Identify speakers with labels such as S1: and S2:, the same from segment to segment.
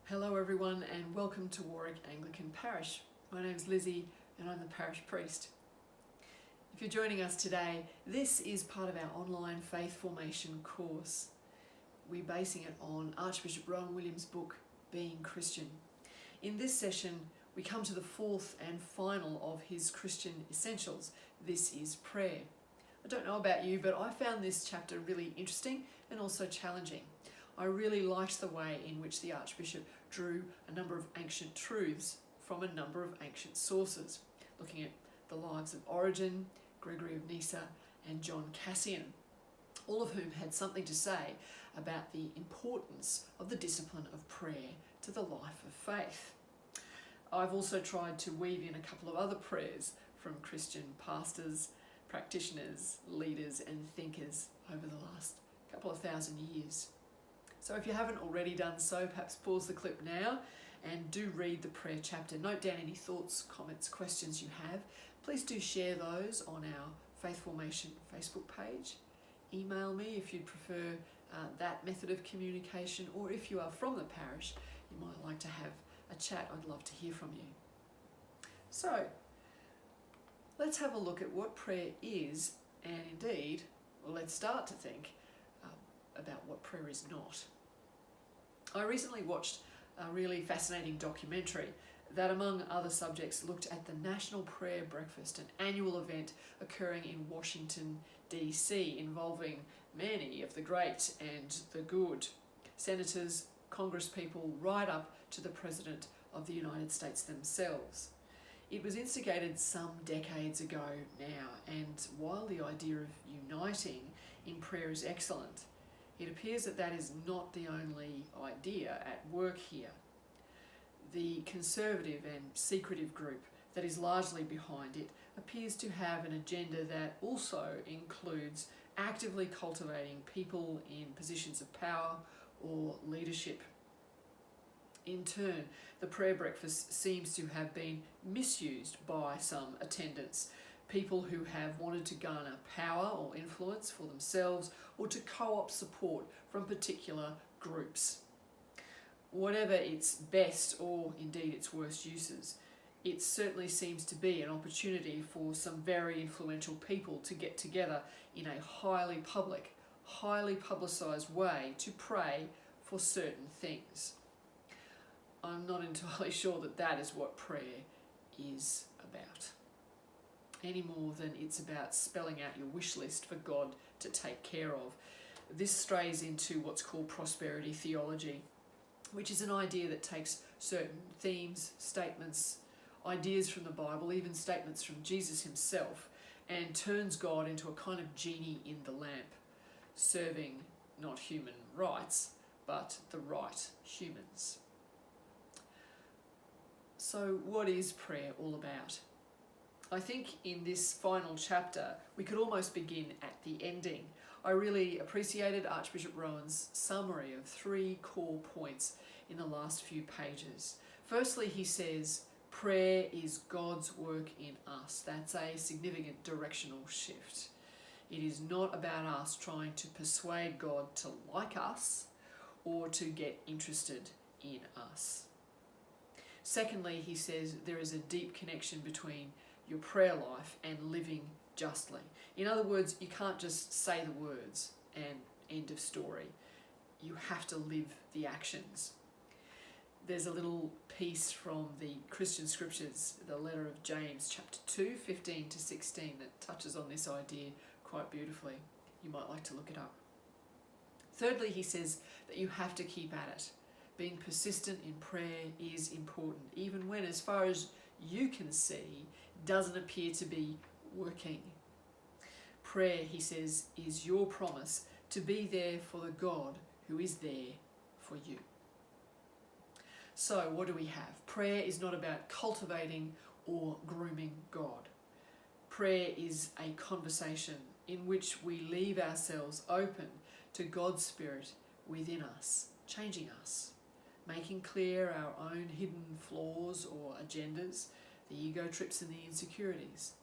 S1: Hello everyone and welcome to Warwick Anglican Parish. My name's Lizzie and I'm the parish priest. If you're joining us today, this is part of our online faith formation course. We're basing it on Archbishop Rowan William's book, Being Christian. In this session, we come to the fourth and final of his Christian essentials. This is prayer. I don't know about you, but I found this chapter really interesting and also challenging. I really liked the way in which the Archbishop drew a number of ancient truths from a number of ancient sources, looking at the lives of Origen, Gregory of Nyssa and John Cassian, all of whom had something to say about the importance of the discipline of prayer to the life of faith. I've also tried to weave in a couple of other prayers from Christian pastors, practitioners, leaders and thinkers over the last couple of thousand years. So if you haven't already done so, perhaps pause the clip now and do read the prayer chapter. Note down any thoughts, comments, questions you have. Please do share those on our Faith Formation Facebook page. Email me if you'd prefer that method of communication, or if you are from the parish, you might like to have a chat. I'd love to hear from you. So let's have a look at what prayer is, and indeed, let's start to think about what prayer is not. I recently watched a really fascinating documentary that, among other subjects, looked at the National Prayer Breakfast, an annual event occurring in Washington, D.C., involving many of the great and the good, senators, congresspeople, right up to the President of the United States themselves. It was instigated some decades ago now, and while the idea of uniting in prayer is excellent, it appears that that is not the only idea at work here. The conservative and secretive group that is largely behind it appears to have an agenda that also includes actively cultivating people in positions of power or leadership. In turn, the prayer breakfast seems to have been misused by some attendants, people who have wanted to garner power or influence for themselves or to co-opt support from particular groups. Whatever its best or indeed its worst uses, it certainly seems to be an opportunity for some very influential people to get together in a highly public, highly publicised way to pray for certain things. I'm not entirely sure that that is what prayer is about, any more than it's about spelling out your wish list for God to take care of. This strays into what's called prosperity theology, which is an idea that takes certain themes, statements, ideas from the Bible, even statements from Jesus himself, and turns God into a kind of genie in the lamp, serving not human rights, but the right humans. So what is prayer all about? I think in this final chapter, we could almost begin at the ending. I really appreciated Archbishop Rowan's summary of 3 core points in the last few pages. Firstly, he says, prayer is God's work in us. That's a significant directional shift. It is not about us trying to persuade God to like us or to get interested in us. Secondly, he says there is a deep connection between your prayer life and living justly. In other words, you can't just say the words and end of story. You have to live the actions. There's a little piece from the Christian scriptures, the letter of James, chapter 2, 15 to 16, that touches on this idea quite beautifully. You might like to look it up. Thirdly, he says that you have to keep at it. Being persistent in prayer is important, even when, as far as you can see, doesn't appear to be working. Prayer, he says, is your promise to be there for the God who is there for you. So what do we have? Prayer is not about cultivating or grooming God. Prayer is a conversation in which we leave ourselves open to God's Spirit within us, changing us, making clear our own hidden flaws or agendas, the ego trips and the insecurities,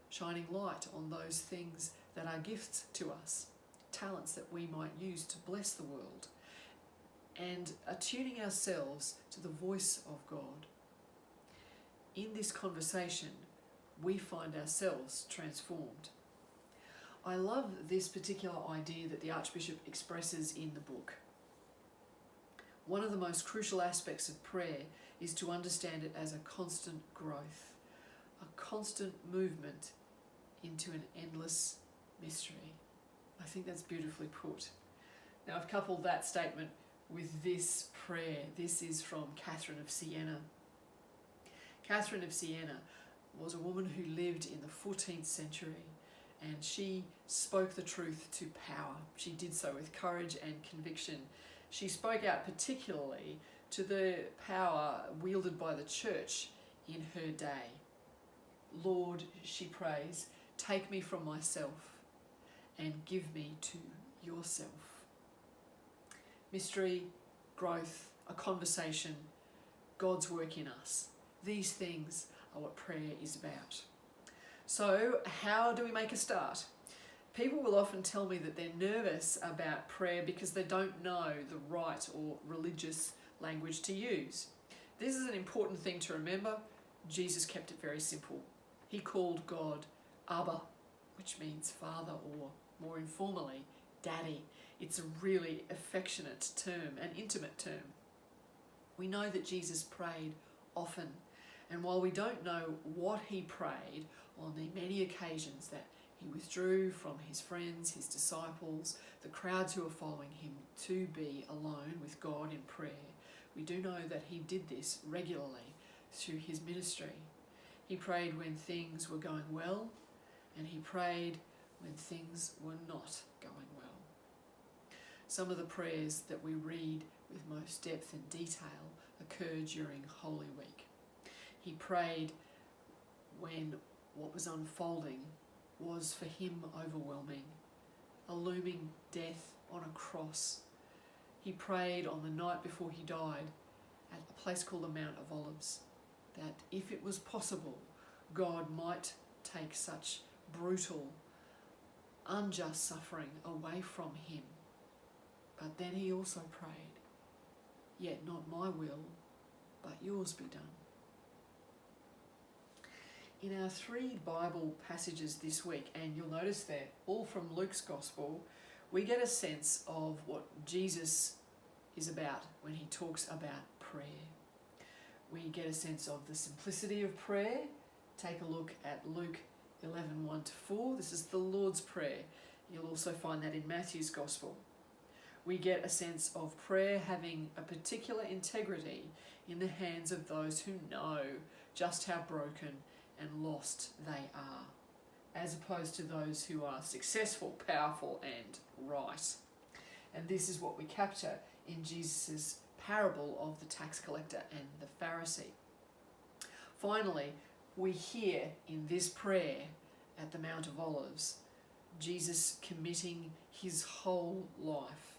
S1: shining light on those things that are gifts to us, talents that we might use to bless the world, and attuning ourselves to the voice of God. In this conversation, we find ourselves transformed. I love this particular idea that the Archbishop expresses in the book. One of the most crucial aspects of prayer is to understand it as a constant growth, a constant movement into an endless mystery. I think that's beautifully put. Now, I've coupled that statement with this prayer. This is from Catherine of Siena. Catherine of Siena was a woman who lived in the 14th century, and she spoke the truth to power. She did so with courage and conviction. She spoke out particularly to the power wielded by the church in her day. Lord, she prays, take me from myself and give me to yourself. Mystery, growth, a conversation, God's work in us. These things are what prayer is about. So, how do we make a start? People will often tell me that they're nervous about prayer because they don't know the right or religious language to use. This is an important thing to remember. Jesus kept it very simple. He called God Abba, which means father, or more informally, daddy. It's a really affectionate term, an intimate term. We know that Jesus prayed often, and while we don't know what he prayed on the many occasions that he withdrew from his friends, his disciples, the crowds who were following him to be alone with God in prayer, we do know that he did this regularly through his ministry. He prayed when things were going well, and he prayed when things were not going well. Some of the prayers that we read with most depth and detail occurred during Holy Week. He prayed when what was unfolding was for him overwhelming, a looming death on a cross. He prayed on the night before he died at a place called the Mount of Olives, that if it was possible, God might take such brutal, unjust suffering away from him. But then he also prayed, yet not my will, but yours be done. In our 3 Bible passages this week, and you'll notice they're all from Luke's Gospel, we get a sense of what Jesus is about when he talks about prayer. We get a sense of the simplicity of prayer. Take a look at Luke 11:1-4. This is the Lord's Prayer. You'll also find that in Matthew's Gospel. We get a sense of prayer having a particular integrity in the hands of those who know just how broken and lost they are, as opposed to those who are successful, powerful, and right. And this is what we capture in Jesus' parable of the tax collector and the Pharisee. Finally, we hear in this prayer at the Mount of Olives, Jesus committing his whole life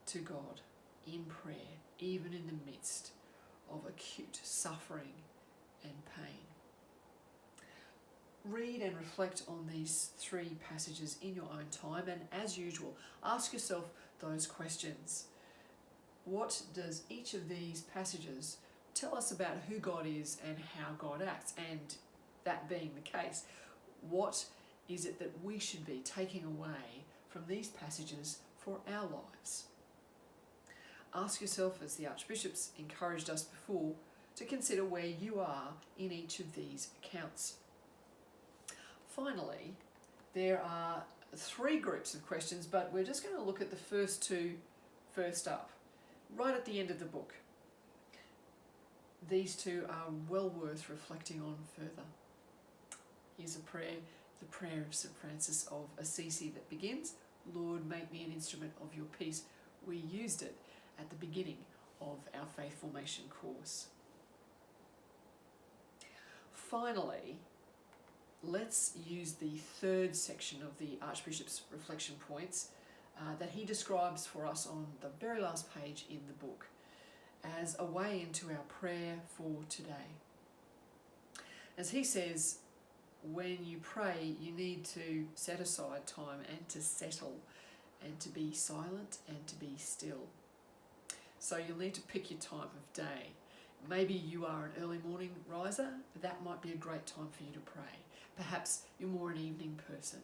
S1: to God in prayer, even in the midst of acute suffering and pain. Read and reflect on these 3 passages in your own time, and as usual, ask yourself those questions. What does each of these passages tell us about who God is and how God acts? And that being the case, what is it that we should be taking away from these passages for our lives? Ask yourself, as the Archbishop's encouraged us before, to consider where you are in each of these accounts. Finally, there are 3 groups of questions, but we're just going to look at the first 2 first up, right at the end of the book. These 2 are well worth reflecting on further. Here's a prayer, the prayer of St. Francis of Assisi, that begins, Lord, make me an instrument of your peace. We used it at the beginning of our Faith Formation course. Finally, let's use the 3rd section of the Archbishop's reflection points that he describes for us on the very last page in the book as a way into our prayer for today. As he says, when you pray, you need to set aside time and to settle and to be silent and to be still. So you'll need to pick your time of day. Maybe you are an early morning riser. That might be a great time for you to pray. Perhaps you're more an evening person.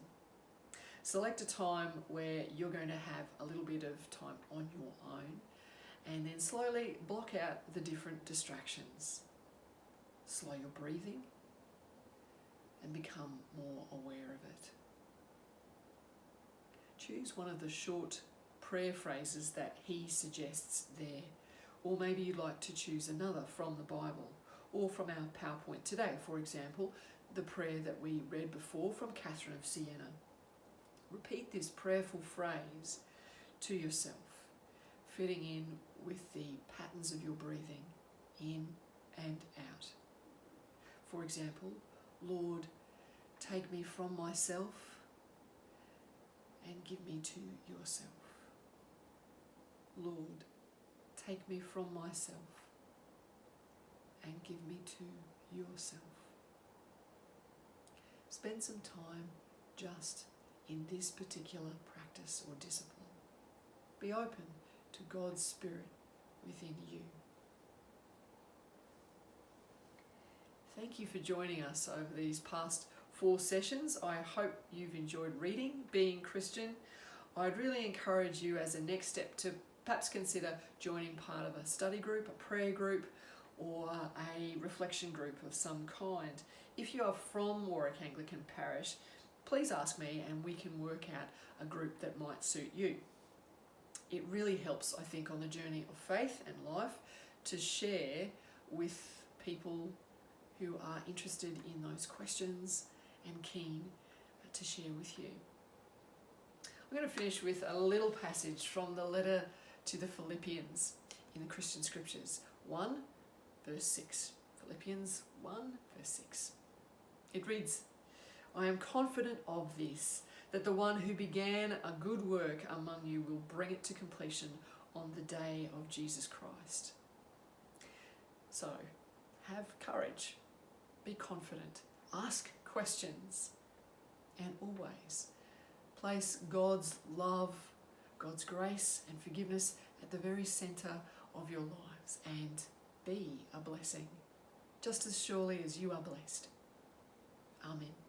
S1: Select a time where you're going to have a little bit of time on your own, and then slowly block out the different distractions. Slow your breathing and become more aware of it. Choose one of the short prayer phrases that he suggests there, or maybe you'd like to choose another from the Bible or from our PowerPoint today. For example, the prayer that we read before from Catherine of Siena. Repeat this prayerful phrase to yourself, fitting in with the patterns of your breathing in and out. For example, Lord, take me from myself and give me to yourself. Lord, take me from myself and give me to yourself. Spend some time just in this particular practice or discipline. Be open to God's Spirit within you. Thank you for joining us over these past 4 sessions. I hope you've enjoyed reading, being Christian. I'd really encourage you as a next step to perhaps consider joining part of a study group, a prayer group, or a reflection group of some kind. If you are from Warwick Anglican Parish, please ask me and we can work out a group that might suit you. It really helps, I think, on the journey of faith and life to share with people who are interested in those questions and keen to share with you. I'm going to finish with a little passage from the letter to the Philippians in the Christian Scriptures, 1 verse 6. Philippians 1 verse 6. It reads, I am confident of this, that the one who began a good work among you will bring it to completion on the day of Jesus Christ. So, have courage, be confident, ask questions, and always place God's love, God's grace and forgiveness at the very centre of your lives, and be a blessing, just as surely as you are blessed. Amen.